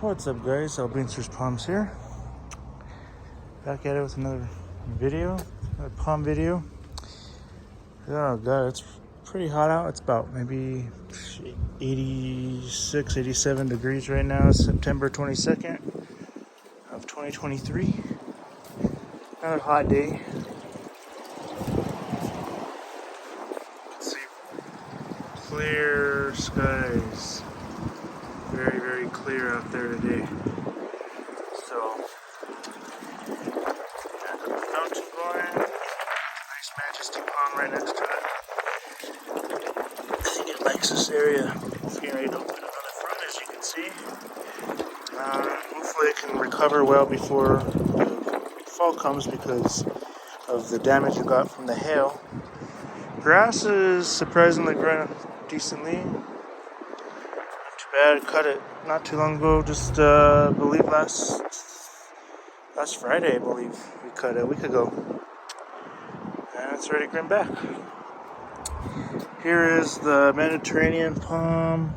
What's up, guys? Albeanster's Palms here. Back at it with another video, a palm video. Oh god, it's pretty hot out. It's about maybe 86, 87 degrees right now. It's September 22nd of 2023. Another hot day. Let's see. Clear skies. Very, very clear out there today. So, got the fountain going. Nice majesty pond right next to it. I think it likes this area. It's getting ready to open another front, as you can see. Hopefully it can recover well before fall comes because of the damage it got from the hail. Grass is surprisingly growing decently. Bad, cut it not too long ago, just believe last Friday, I believe we cut it a week ago, and it's ready to bring back. Here is the Mediterranean palm.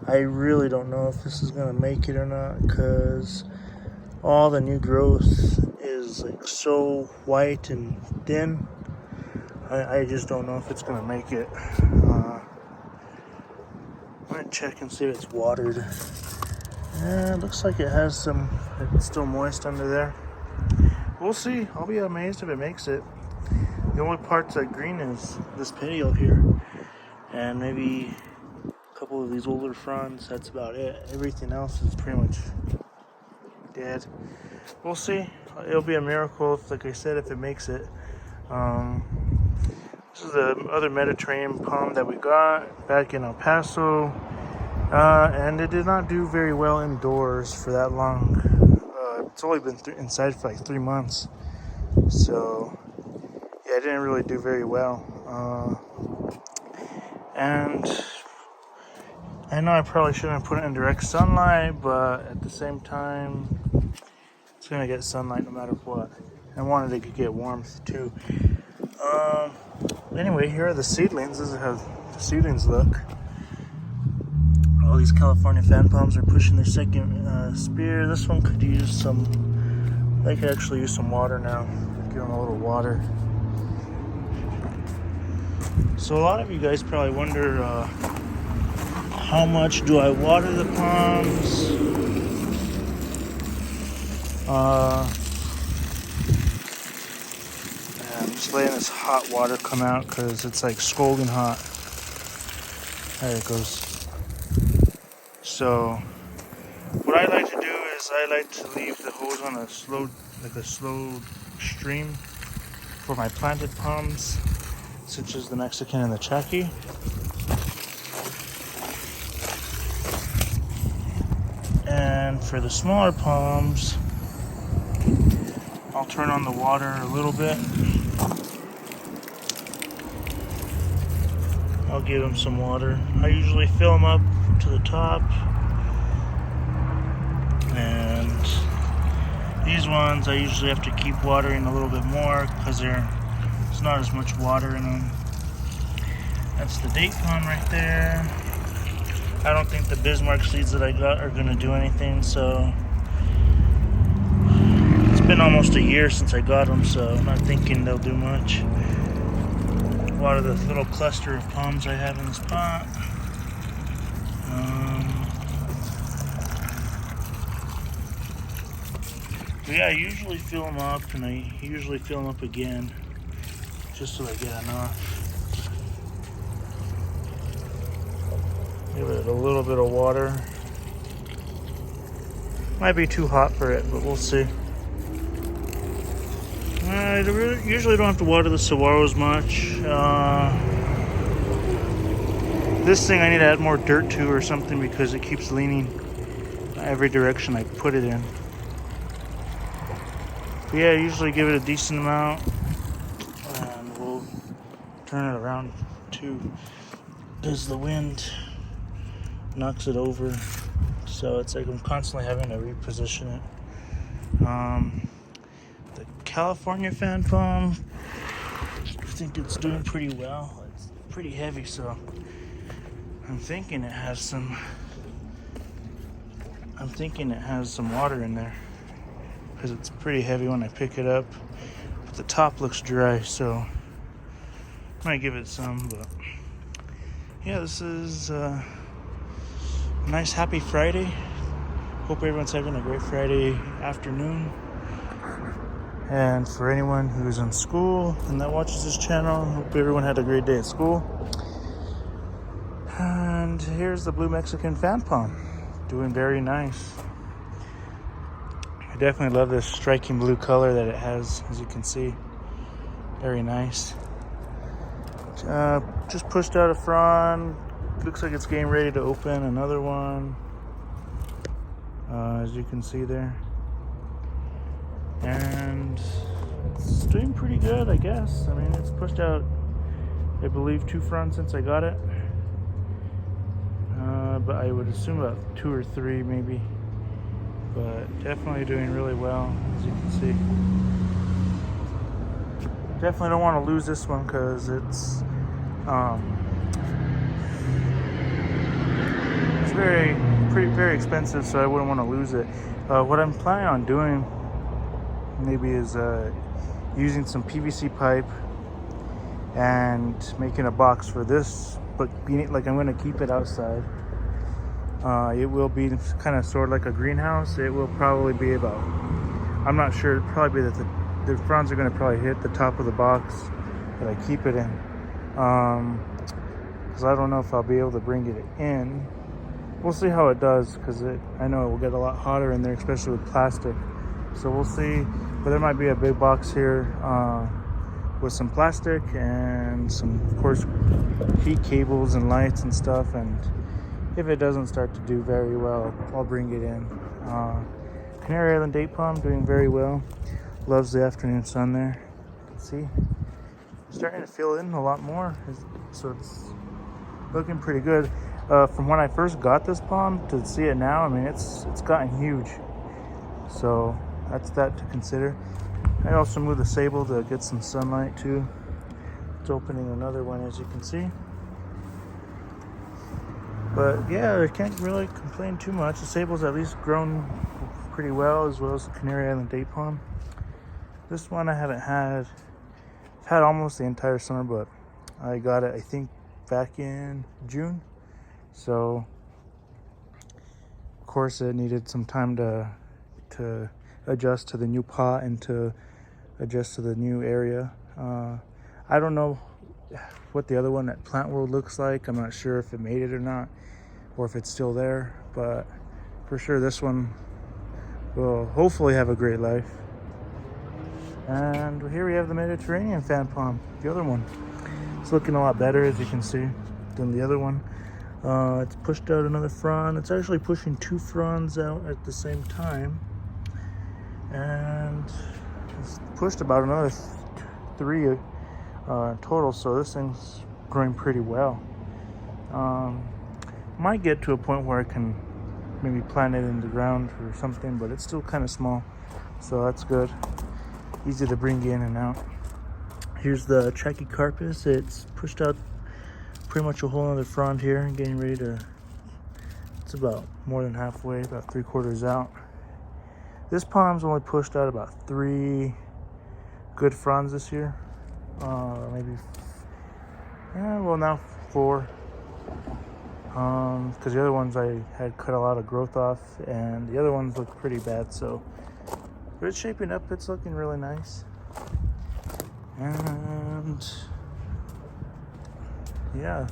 I really don't know if this is gonna make it or not because all the new growth is like so white and thin. I just don't know if it's gonna make it. I'm gonna check and see if it's watered. Yeah, it looks like it has some, it's still moist under there. We'll see. I'll be amazed if it makes it. The only parts that green is this patio here. And maybe a couple of these older fronds, that's about it. Everything else is pretty much dead. We'll see. It'll be a miracle, if, like I said, if it makes it. This is the other Mediterranean palm that we got back in El Paso, and it did not do very well indoors for that long. It's only been inside for like 3 months, so yeah, it didn't really do very well. And I know I probably shouldn't have put it in direct sunlight, but at the same time, it's gonna get sunlight no matter what. I wanted it to get warmth too. Anyway, here are the seedlings. This is how the seedlings look. All these California fan palms are pushing their second spear. This one could use some, they could actually use some water now. Give them a little water. So a lot of you guys probably wonder, how much do I water the palms? I'm just letting this hot water come out because it's like scalding hot. There it goes. So what I like to do is I like to leave the hose on a slow stream for my planted palms, such as the Mexican and the Chaki. And for the smaller palms, I'll turn on the water a little bit. I'll give them some water. I usually fill them up to the top. And these ones I usually have to keep watering a little bit more because there's not as much water in them. That's the date palm right there. I don't think the Bismarck seeds that I got are going to do anything, so it's been almost a year since I got them, so I'm not thinking they'll do much. Water the little cluster of palms I have in this pot. But yeah, I usually fill them up, and I usually fill them up again, just so I get enough. Give it a little bit of water. Might be too hot for it, but we'll see. I usually don't have to water the saguaros much. This thing I need to add more dirt to or something because it keeps leaning every direction I put it in. But yeah, I usually give it a decent amount, and we'll turn it around too, because the wind knocks it over. So it's like I'm constantly having to reposition it. The California fan palm, I think it's doing pretty well. It's pretty heavy, so I'm thinking it has some I'm thinking it has some water in there because it's pretty heavy when I pick it up. But the top looks dry, so might give it some. But yeah, this is a nice happy Friday. Hope everyone's having a great Friday afternoon. And for anyone who's in school and that watches this channel, hope everyone had a great day at school. And here's the Blue Mexican fan palm, doing very nice. I definitely love this striking blue color that it has, as you can see. Very nice. Just pushed out a frond. Looks like it's getting ready to open another one, as you can see there. And it's doing pretty good, I guess. I mean, it's pushed out, I believe, 2 fronds since I got it. But I would assume about 2 or 3 maybe. But definitely doing really well, as you can see. Definitely don't want to lose this one because it's very expensive, so I wouldn't want to lose it. What I'm planning on doing maybe is using some PVC pipe and making a box for this, but like I'm going to keep it outside. It will be kind of sort of like a greenhouse. It will probably be about, I'm not sure, it'll probably be that the fronds are going to probably hit the top of the box that I keep it in, because I don't know if I'll be able to bring it in. We'll see how it does, because I know it will get a lot hotter in there, especially with plastic. So we'll see. But there might be a big box here with some plastic and some, of course, heat cables and lights and stuff. And if it doesn't start to do very well, I'll bring it in. Canary Island date palm doing very well. Loves the afternoon sun there. You can see starting to fill in a lot more, so it's looking pretty good. From when I first got this palm to see it now, I mean, it's gotten huge. So that's that to consider. I also moved the sable to get some sunlight too. It's opening another one, as you can see. But yeah, I can't really complain too much. The sable's at least grown pretty well, as well as the Canary Island date palm. This one I haven't had. I've had almost the entire summer, but I got it, I think, back in June. So of course it needed some time to adjust to the new pot and to adjust to the new area. I don't know what the other one at Plant World looks like. I'm not sure if it made it or not, or if it's still there, but for sure this one will hopefully have a great life. And here we have the Mediterranean fan palm, the other one. It's looking a lot better, as you can see, than the other one. It's pushed out another frond. It's actually pushing 2 fronds out at the same time. And it's pushed about another 3 total, so this thing's growing pretty well. Might get to a point where I can maybe plant it in the ground or something, but it's still kind of small, so that's good. Easy to bring in and out. Here's the Trachycarpus. It's pushed out pretty much a whole other frond here, getting ready to, it's about more than halfway, about 3/4 out. This palm's only pushed out about 3 good fronds this year. Maybe, yeah, well, now 4. Because the other ones I had cut a lot of growth off, and the other ones look pretty bad, so. But it's shaping up, it's looking really nice. And yeah,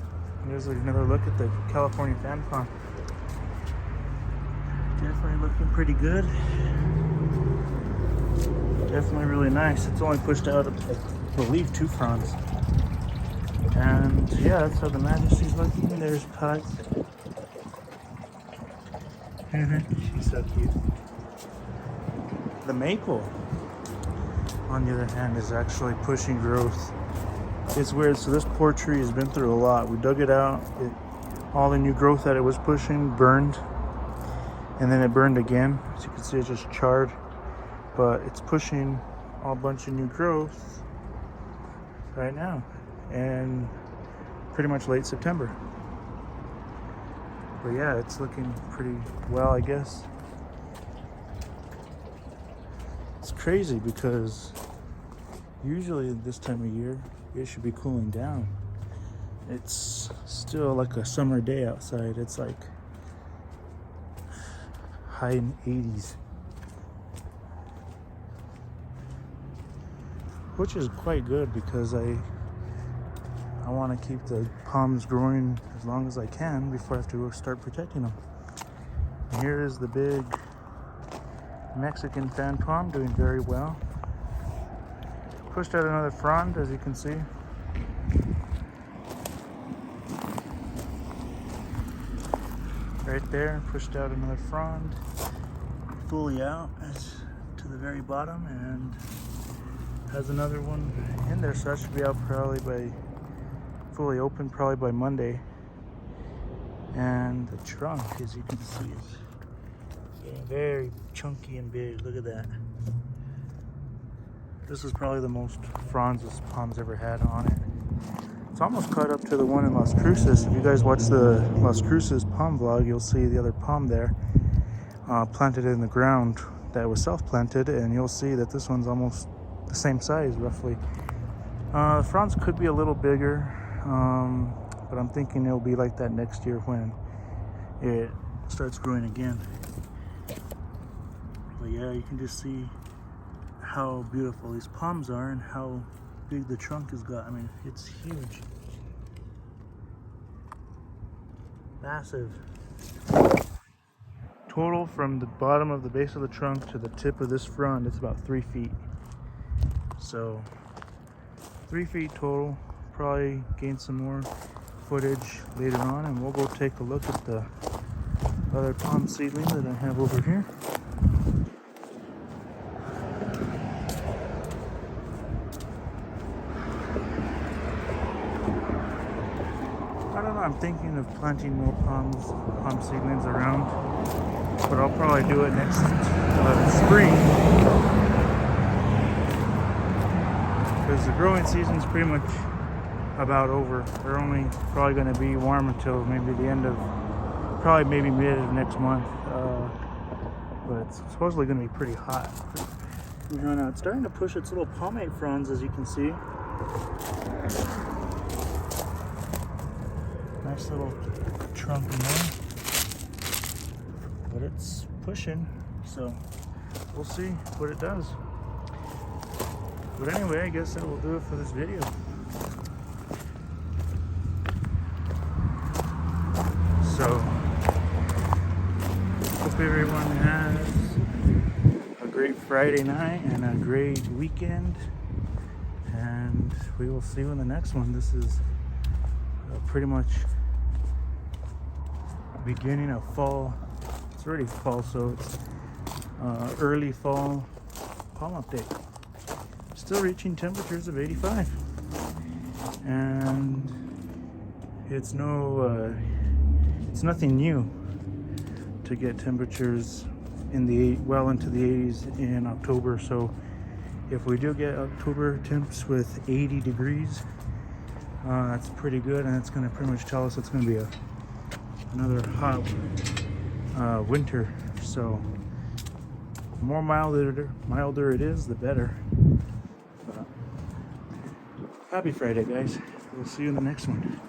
here's another look at the California fan palm. Definitely looking pretty good. Definitely really nice. It's only pushed out, I believe, 2 fronds. And yeah, that's how the Majesty's looking. There's Putt. She's so cute. The maple, on the other hand, is actually pushing growth. It's weird. So this poor tree has been through a lot. We dug it out. All the new growth that it was pushing burned, and then it burned again. As you can see, it's just charred. But it's pushing a bunch of new growth right now, and pretty much late September. But yeah, it's looking pretty well, I guess. crazy because usually this time of year it should be cooling down. It's still like a summer day outside. It's like high 80s, which is quite good because I want to keep the palms growing as long as I can before I have to go start protecting them. And here is the big Mexican fan palm doing very well. Pushed out another frond, as you can see. Right there, pushed out another frond, fully out to the very bottom, and has another one in there, so that should be out fully open probably by Monday. And the trunk, as you can see, is getting very chunky and big. Look at that. This is probably the most fronds this palm's ever had on it. It's almost caught up to the one in Las Cruces. If you guys watch the Las Cruces palm vlog, you'll see the other palm there planted in the ground that was self-planted, and you'll see that this one's almost the same size roughly. The fronds could be a little bigger, but I'm thinking it'll be like that next year when it starts growing again. But yeah, you can just see how beautiful these palms are and how big the trunk has got. I mean, it's huge. Massive. Total from the bottom of the base of the trunk to the tip of this frond, it's about 3 feet. So 3 feet total. Probably gain some more footage later on, and we'll go take a look at the other palm seedling that I have over here. I don't know, I'm thinking of planting more palm seedlings around, but I'll probably do it next spring, because the growing season's pretty much about over. They're only probably going to be warm until maybe the end of, maybe mid of next month, but it's supposedly going to be pretty hot. It's starting to push its little palmate fronds, as you can see. Nice little trunk in there, but it's pushing, so we'll see what it does. But anyway, I guess that will do it for this video. So, hope everyone has a great Friday night and a great weekend, and we will see you in the next one. This is pretty much beginning of fall. It's already fall, so it's early fall palm update. Still reaching temperatures of 85, and it's nothing new to get temperatures in the well into the 80s in October. So if we do get October temps with 80 degrees, that's pretty good, and it's going to pretty much tell us it's going to be another hot winter. So the more milder it is, the better. Happy Friday, guys. We'll see you in the next one.